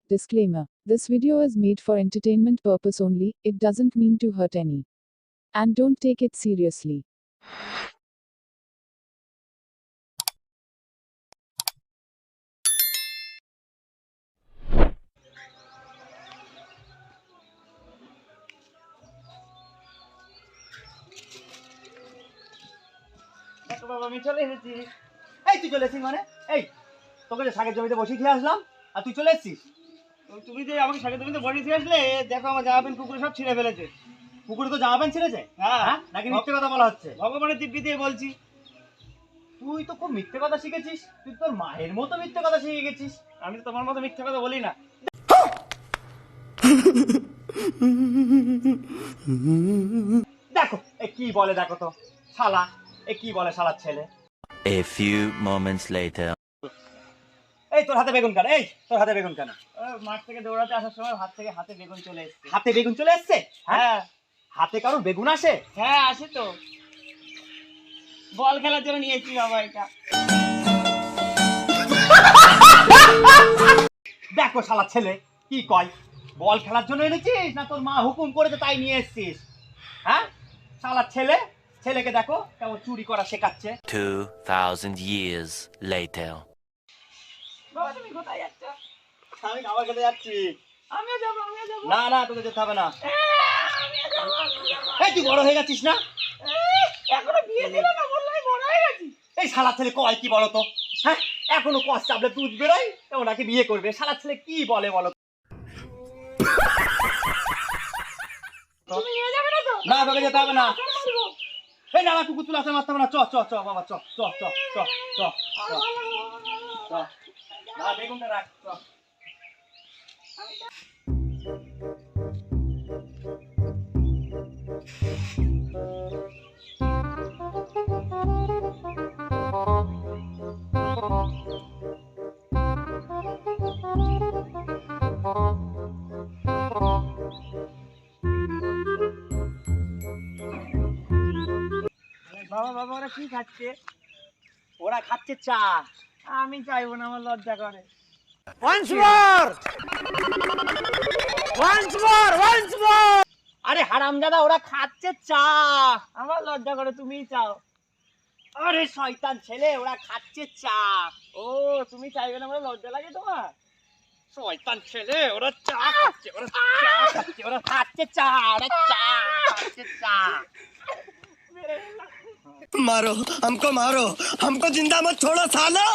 Disclaimer. This video is made for entertainment purpose only, it doesn't mean to hurt any. And don't take it seriously. দেখো বাবা আমি চলে এসেছি। এই তুই চলে এসেছিস মানে? এই তোকে যে শাকের জমিতে বসিয়ে দিয়ে আসলাম আর তুই চলে এসেছিস? তুমি যে আমাকে শাকের জমিতে বসিয়ে দিয়ে আসলে দেখো আমার জামা প্যান্ট কুকুরে সব ছিঁড়ে ফেলেছে। কুকুরে তো জামা প্যান্ট ছিঁড়েছে? হ্যাঁ। নাকি মিথ্যে কথা বলা হচ্ছে? ভগবানের দিব্যি দিয়ে বলছি। তুই তো খুব মিথ্যে কথা শিখেছিস, তুই তোর মায়ের মতো মিথ্যে কথা শিখে গেছিস। আমি তো তোমার মতো মিথ্যে কথা বলি না। দেখো এ কি বলে, দেখো তো শালা, এ কি বলে শালার ছেলে। A few moments later. এই তোর হাতে বেগুন কেন? এই তোর হাতে বেগুন কেন? মাঠ থেকে দৌড়াতে আসার সময় হাতে বেগুন চলে এসেছে। হাতে বেগুন চলে এসেছে? হ্যাঁ। হাতে কারোর বেগুন আসে? হ্যাঁ আসে তো। বল খেলার জন্য নিয়েছি বাবা এটা। দেখো শালা ছেলে কি কয়, বল খেলার জন্য এনেছিস না তোর মা হুকুম করেছে তাই নিয়ে এসেছিস? হ্যাঁ শালা ছেলে, ছেলেকে দেখো কেমন চুরি করা শেখাচ্ছে। 2000 years later. বাবা তুমি কোথায় যাচ্ছ? আমি খাবার খেতে যাচ্ছি। আমিও যাবো। না না তোকে যেতে হবে না। এই তুই বড় হয়ে গেছিস না? এখনো বিয়ে দিল না, বললাই বড় হয়ে গেছি। এই শালা ছেলে কয় কি বলো তো? হ্যাঁ এখনো কষ চাপলে দুধ বেরোয়, ও নাকি বিয়ে করবে। শালা ছেলে কি বলে বলো? তুমি নিয়ে যাবে না তো? না তোকে যেতে হবে না। এই না কুকুর তুলে আসতে মারতে হবে না। চ বাবা চ। না বেগুনটা রাখ। বাবা ওরা কি খাচ্ছে? ওরা খাচ্ছে চা। আমি চাইবো না, আমার লজ্জা করে। আরে হারামজাদা ওরা খাচ্ছে চা, আমার লজ্জা করে, তুমি চাও। আরে শয়তান ছেলে ওরা খাচ্ছে চা। ও তুমি চাইবে না, আমার লজ্জা লাগে তোমার? শয়তান ছেলে ওরা চা খাচ্ছে, ওরা খাচ্ছে চা। मारो हमको जिंदा मत छोड़ो सालो।